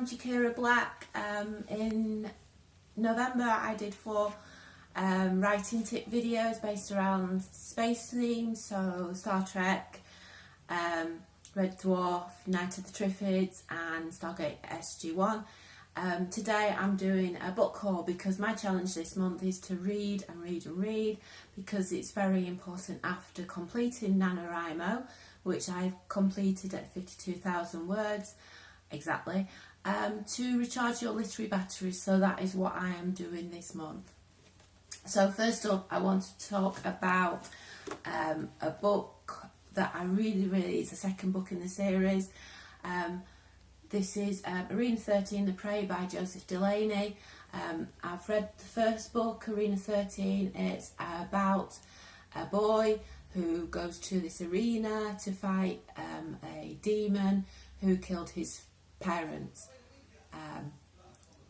I'm Jakira Black. In November I did 4 writing tip videos based around space themes, so Star Trek, Red Dwarf, Night of the Triffids and Stargate SG-1. Today I'm doing a book haul because my challenge this month is to read and read and read, because it's very important after completing NaNoWriMo, which I've completed at 52,000 words exactly, to recharge your literary batteries. So that is what I am doing this month. So first up, I want to talk about a book that I really, it's the second book in the series. This is Arena 13, The Prey by Joseph Delaney. I've read the first book, Arena 13. It's about a boy who goes to this arena to fight a demon who killed his parents.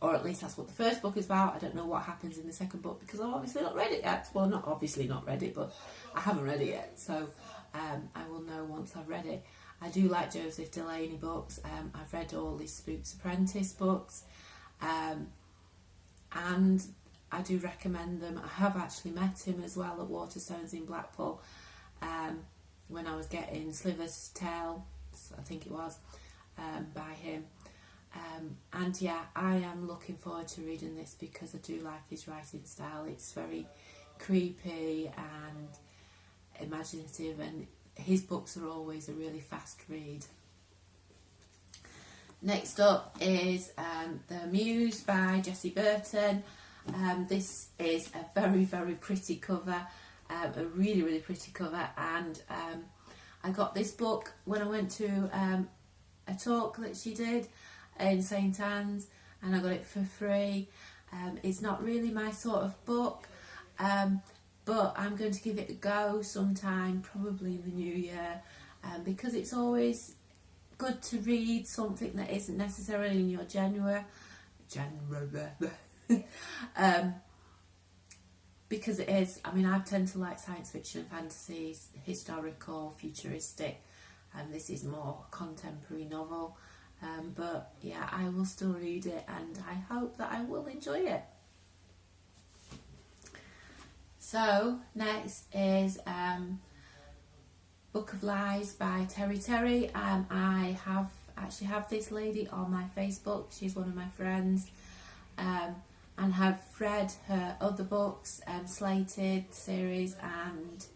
Or at least that's what the first book is about. I don't know what happens in the second book because I've obviously not read it yet. Well, not obviously not read it, but I haven't read it yet. So I will know once I've read it. I do like Joseph Delaney books. I've read all his Spook's Apprentice books. And I do recommend them. I have actually met him as well at Waterstones in Blackpool when I was getting Sliver's Tale, I think it was, by him. And yeah, I am looking forward to reading this because I do like his writing style. It's very creepy and imaginative, and his books are always a really fast read. Next up is The Muse by Jessie Burton. This is a very pretty cover, a really pretty cover, and I got this book when I went to a talk that she did in St Anne's, and I got it for free. It's not really my sort of book, but I'm going to give it a go sometime, probably in the new year, because it's always good to read something that isn't necessarily in your genre. Because it is, I mean, I tend to like science fiction and fantasies, historical, futuristic, and this is more contemporary novel. But yeah, I will still read it and I hope that I will enjoy it. So next is Book of Lies by Terry. I actually have this lady on my Facebook. She's one of my friends, and have read her other books, Slated series, and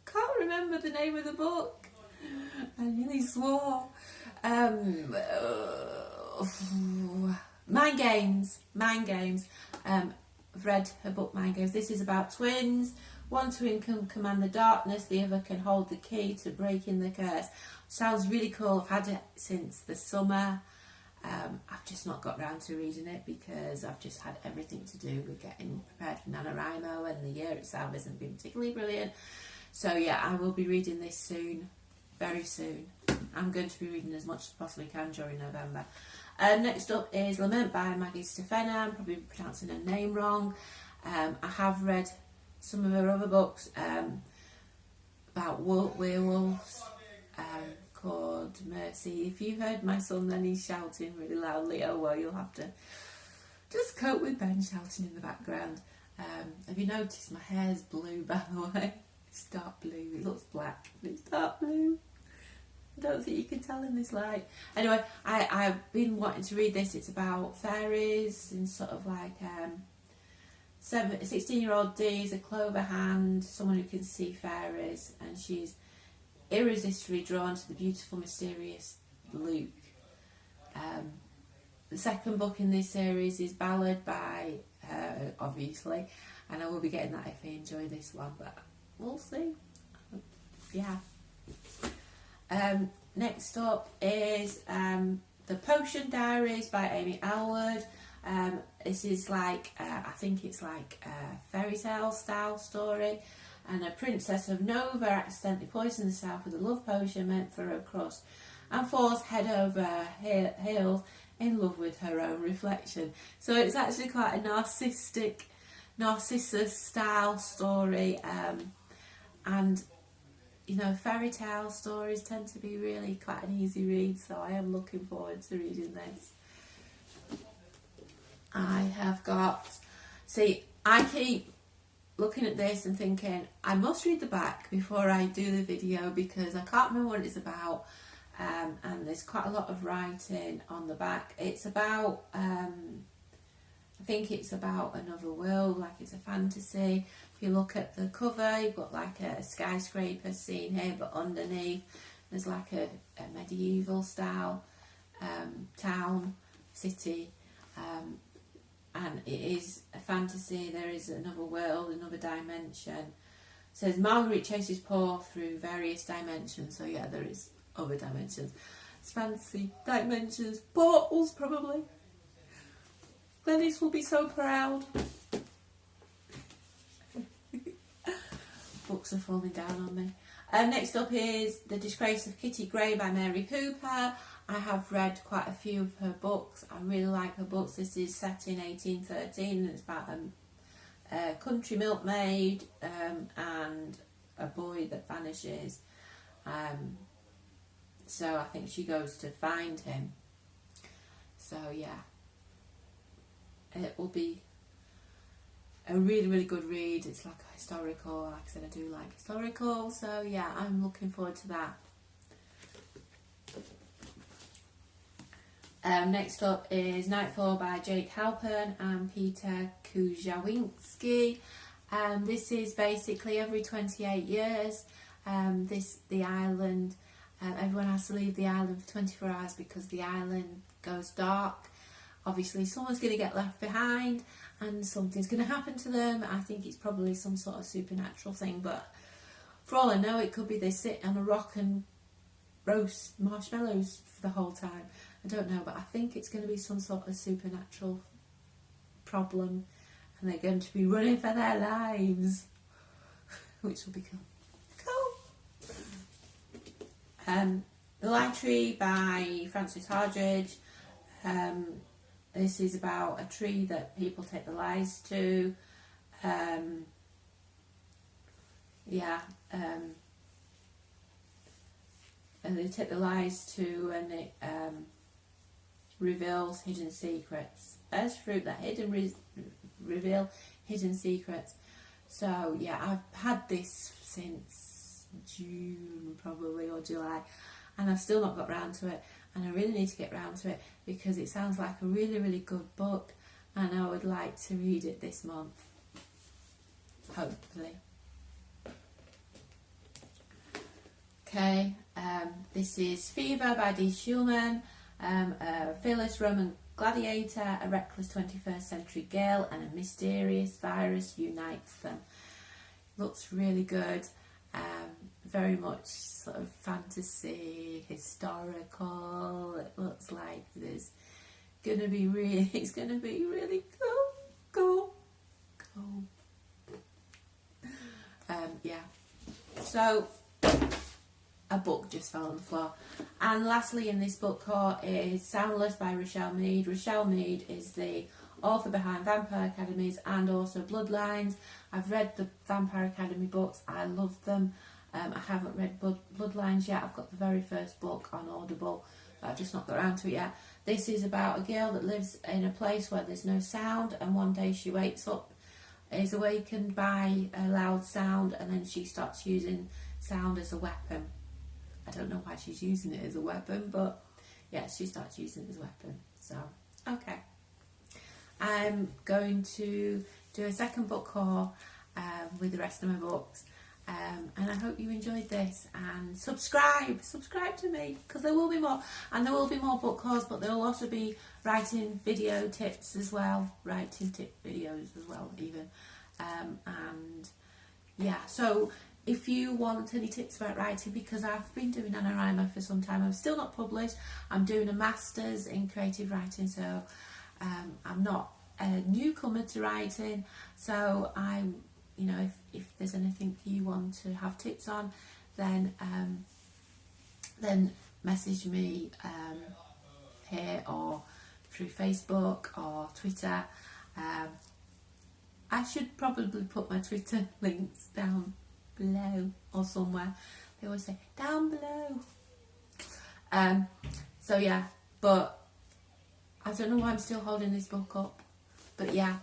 can't remember the name of the book. I nearly swore. Mind Games. I've read her book Mind Games. This is about twins. One twin can command the darkness, the other can hold the key to breaking the curse. Sounds really cool. I've had it since the summer. I've just not got round to reading it because I've just had everything to do with getting prepared for NaNoWriMo, and the year itself hasn't been particularly brilliant. So yeah, I will be reading this soon, very soon. I'm going to be reading as much as I possibly can during November. Next up is Lament by Maggie Stefana. I'm probably pronouncing her name wrong. I have read some of her other books about werewolves, called Mercy. If you heard my son then he's shouting really loudly, oh well, you'll have to just cope with Ben shouting in the background. Have you noticed my hair's blue, by the way? It's dark blue. It looks black, but it's dark blue. I don't think you can tell in this light. Anyway, I've been wanting to read this. It's about fairies and sort of like 16-year-old Dee is a clover hand, someone who can see fairies, and she's irresistibly drawn to the beautiful, mysterious Luke. The second book in this series is Ballad by her, obviously, and I will be getting that if I enjoy this one, but we'll see. Yeah. Next up is The Potion Diaries by Amy Elwood. This is like, I think it's like a fairy tale style story, and a princess of Nova accidentally poisons herself with a love potion meant for her crush and falls head over heels in love with her own reflection. So it's actually quite a Narcissus style story, and you know, fairy tale stories tend to be really quite an easy read, so I am looking forward to reading this. I have got, see, I keep looking at this and thinking I must read the back before I do the video because I can't remember what it's about, and there's quite a lot of writing on the back. It's about, I think it's about another world, like it's a fantasy. If you look at the cover, you've got like a skyscraper scene here, but underneath there's like a medieval style town, city, and it is a fantasy. There is another world, another dimension. It says Marguerite chases Paul through various dimensions. So yeah, there is other dimensions. It's fantasy dimensions, portals probably. Glenys will be so proud. Books are falling down on me. Next up is The Disgrace of Kitty Grey by Mary Hooper. I have read quite a few of her books. I really like her books. This is set in 1813 and it's about a country milkmaid and a boy that vanishes. So I think she goes to find him. So yeah, it will be a really, really good read. It's like a historical, like I said, I do like historical, so yeah, I'm looking forward to that. Next up is Nightfall by Jake Halpern and Peter Kujawinski. This is basically every 28 years, the island, everyone has to leave the island for 24 hours because the island goes dark. Obviously someone's going to get left behind and something's going to happen to them. I think it's probably some sort of supernatural thing, but for all I know it could be they sit on a rock and roast marshmallows for the whole time. I don't know, but I think it's going to be some sort of supernatural problem and they're going to be running for their lives, which will be cool. The Lime Tree by Frances Hardridge. This is about a tree that people take the lies to. And they take the lies to, and it reveals hidden secrets. As fruit that reveal hidden secrets. So yeah, I've had this since June probably, or July, and I've still not got round to it, and I really need to get round to it because it sounds like a really, really good book and I would like to read it this month, hopefully. Okay, this is Fever by Dee Schulman, a fearless Roman gladiator, a reckless 21st century girl and a mysterious virus unites them. Looks really good, very much sort of fantasy, historical. It looks like there's gonna be it's gonna be really cool. Yeah, so a book just fell on the floor. And lastly in this book court is Soundless by Rochelle Mead. Rochelle Mead is the author behind Vampire Academies and also Bloodlines. I've read the Vampire Academy books, I love them. I haven't read Bloodlines yet. I've got the very first book on Audible, but I've just not got around to it yet. This is about a girl that lives in a place where there's no sound, and one day she wakes up, is awakened by a loud sound, and then she starts using sound as a weapon. I don't know why she's using it as a weapon, but yeah, she starts using it as a weapon. So, okay. I'm going to do a second book haul with the rest of my books. And I hope you enjoyed this, and subscribe to me because there will be more, and there will be more book hauls, but there will also be writing video tips as well, writing tip videos as well even, and yeah, so if you want any tips about writing, because I've been doing NaNoWriMo for some time, I'm still not published, I'm doing a master's in creative writing, so I'm not a newcomer to writing, so you know, if there's anything you want to have tips on, then message me here or through Facebook or Twitter. I should probably put my Twitter links down below or somewhere. They always say down below. So yeah, but I don't know why I'm still holding this book up, but yeah,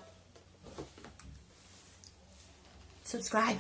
subscribe.